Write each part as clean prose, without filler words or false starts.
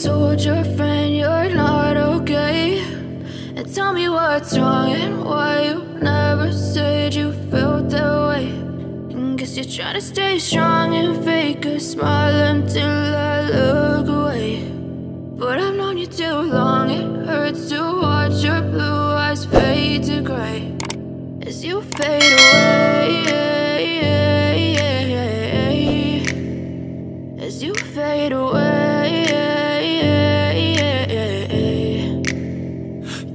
told your friend you're not okay, and tell me what's wrong and why you never said you felt that way. And guess you're trying to stay strong and fake a smile until I look away. But I've known you too long, it hurts to watch your blue eyes fade to gray as you fade away, as you fade away.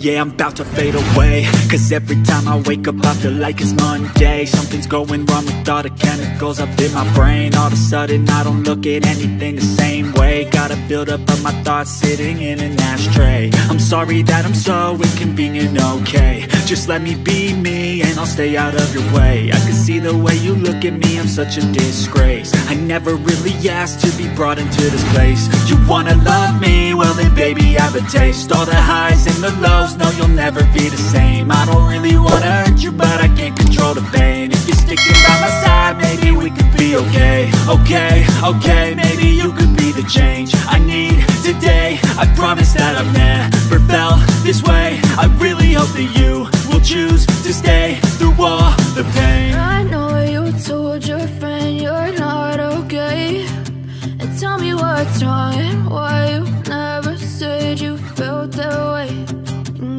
Yeah, I'm about to fade away, cause every time I wake up I feel like it's Monday. Something's going wrong with all the chemicals up in my brain. All of a sudden I don't look at anything the same way. Got a buildup of my thoughts sitting in an ashtray. I'm sorry that I'm so inconvenient, okay. Just let me be me and I'll stay out of your way. I can see the way you look at me, I'm such a disgrace. I never really asked to be brought into this place. You wanna love me? Well then baby I have a taste. All the highs and the lows, no, you'll never be the same. I don't really wanna hurt you, but I can't control the pain. If you're sticking by my side, maybe we could be okay. Okay, maybe you could be the change I need today. I promise that I've never felt this way. I really hope that you will choose to stay through all the pain. I know you told your friend you're not okay, and tell me what's wrong and why you never said you felt that way.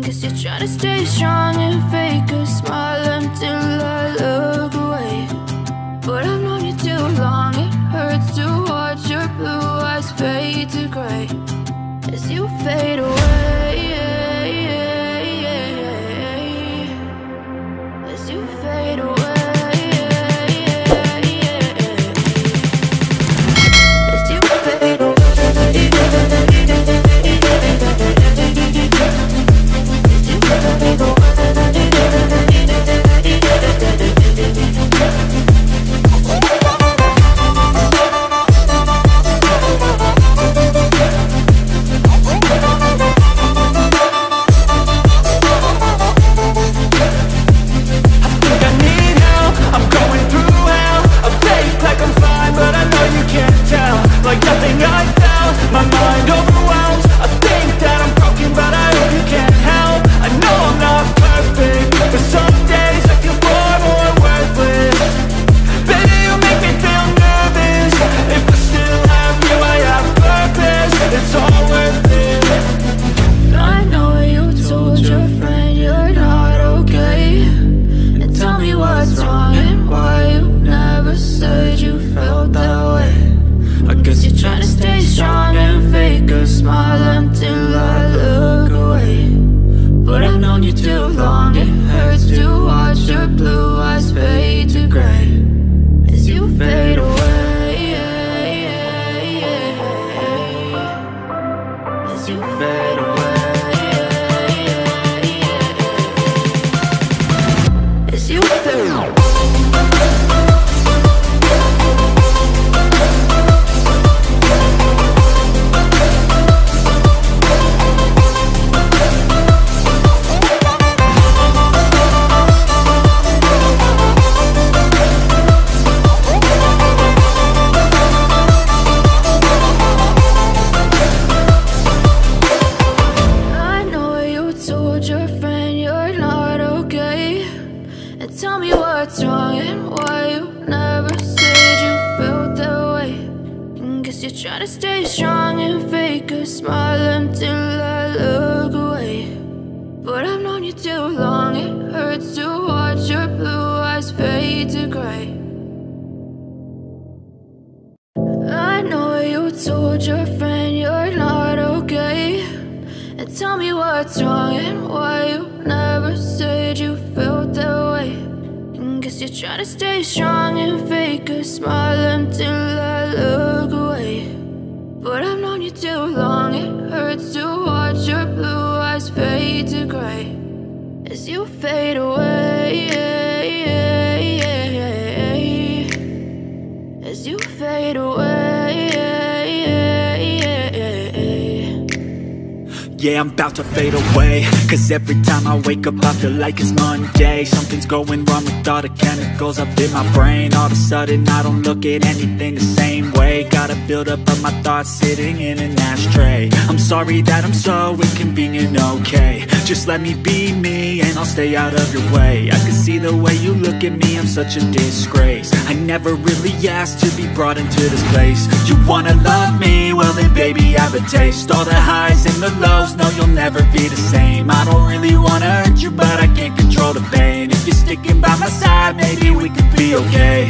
Guess you're trying to stay strong and fake a smile until I look away. But I've known you too long, it hurts to watch your blue eyes fade to gray as you fade away, as you fade away. Like nothing I felt, my mind overwhelms. I think that I'm broken, but I hope you can't help. I know I'm not perfect, but some days I feel far more worthless. Baby, you make me feel nervous. If I still have you, I have purpose. It's all worth it. I know you told your friend you're not okay, and tell me what's wrong and why you never said you felt that way. I guess you're trying to stay strong and fake a smile until I look away. But I've known you too long, it hurts to watch your blue eyes fade to gray as you fade away, as you fade away, as you fade away. What's wrong and why you never said you felt that way. And guess you're trying to stay strong and fake a smile until I look away. But I've known you too long, it hurts to watch your blue eyes fade to gray. I know you told your friend you're not okay, and tell me what's wrong and why you never said you felt that way. Guess you're trying to stay strong and fake a smile until I look away. But I've known you too long, it hurts to watch your blue eyes fade to gray as you fade away, as you fade away. Yeah, I'm about to fade away, cause every time I wake up I feel like it's Monday. Something's going wrong with all the chemicals up in my brain. All of a sudden I don't look at anything the same way. way. Got a buildup of my thoughts sitting in an ashtray. I'm sorry that I'm so inconvenient, okay. Just let me be me and I'll stay out of your way. I can see the way you look at me, I'm such a disgrace. I never really asked to be brought into this place. You wanna love me? Well then baby, have a taste. All the highs and the lows, no you'll never be the same. I don't really wanna hurt you, but I can't control the pain. If you're sticking by my side, maybe we could be okay.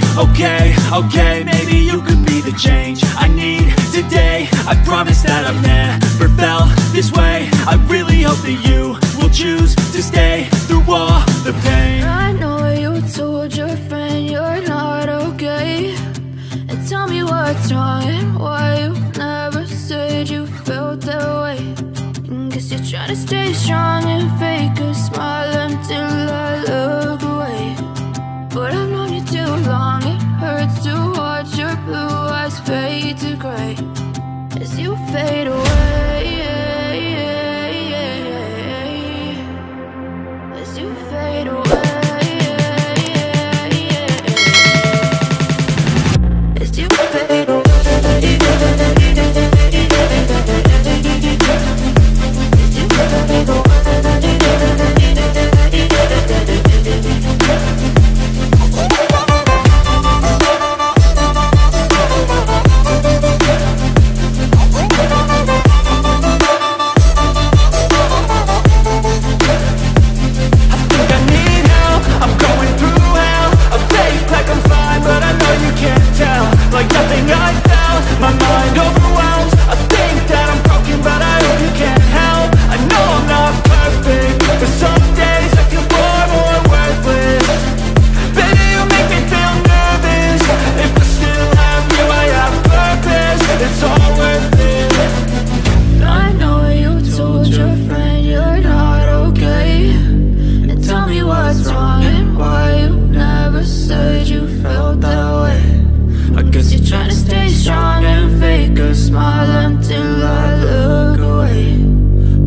Okay, maybe you could be the change I need today. I promise that I've never felt this way. I really hope that you will choose to stay through all the pain. I know you told your friend you're not okay, and tell me what's wrong and why you never said you felt that way. Guess you're trying to stay strong and fake a smile until I look away. But I've known you too long, it hurts to watch your blue eyes fade to gray as you fade away. As you fade away. As you fade away. Like nothing I felt, my mind overwhelms. I think that I'm broken, but I hope you can't help. I know I'm not perfect, but some days I feel far more worthless. Baby, you make me feel nervous. If I still have you, I have purpose. It's all worth it. I know you told your friend you're not okay, and tell me what's wrong and why you never said you felt that way. I guess you're trying to stay strong and fake a smile until I look away.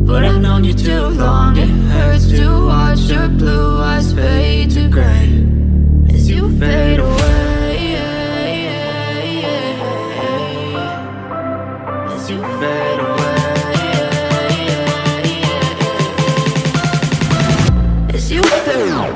But I've known you too long, it hurts to watch your blue eyes fade to gray as you fade away. As you fade away. As you fade away.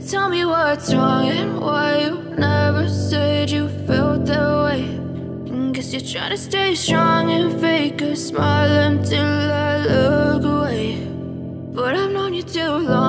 Tell me what's wrong and why you never said you felt that way. Guess you're trying to stay strong and fake a smile until I look away. But I've known you too long.